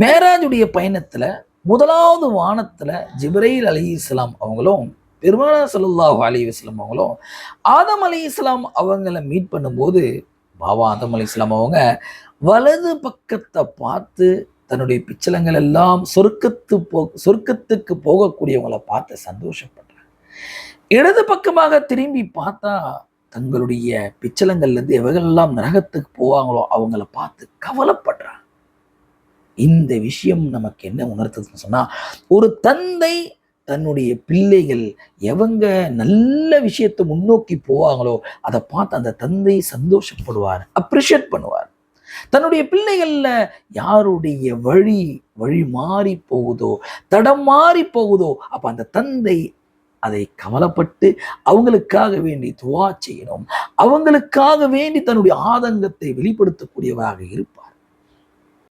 மேராஜுடைய பயணத்துல முதலாவது வானத்துல ஜிப்ரைல் அலைஹிஸ்ஸலாம் அவங்களும் பெருமானார் ஸல்லல்லாஹு அலைஹி வஸல்லம் அவங்களும் ஆதம் அலைஹிஸ்ஸலாம் அவங்கள மீட் பண்ணும்போது பாபா ஆதம் அலைஹிஸ்ஸலாம் அவங்க வலது பக்கத்தை பார்த்து தன்னுடைய பிச்சலங்கள் எல்லாம் சொர்க்கத்துக்கு போகக்கூடியவங்களை பார்த்து சந்தோஷப்படுறாங்க. இடது பக்கமாக திரும்பி பார்த்தா தங்களுடைய பிச்சலங்கள்ல இருந்து எவர்களெல்லாம் நரகத்துக்கு போவாங்களோ அவங்கள பார்த்து கவலைப்படுறாங்க. இந்த விஷயம் நமக்கு என்ன உணர்த்துதுன்னு சொன்னா, ஒரு தந்தை தன்னுடைய பிள்ளைகள் எவங்க நல்ல விஷயத்தை முன்னோக்கி போவாங்களோ அதை பார்த்து அந்த தந்தை சந்தோஷப்படுவார், அப்ரிஷியேட் பண்ணுவார். தன்னுடைய பிள்ளைகள்ல யாருடைய வழி மாறி போகுதோ, தடம் மாறி போகுதோ, அப்ப அந்த தந்தை அதை கவலைப்பட்டு அவங்களுக்காக வேண்டி துவா செய்யணும், அவங்களுக்காக வேண்டி தன்னுடைய ஆதங்கத்தை வெளிப்படுத்தக்கூடியவராக இருப்பார்.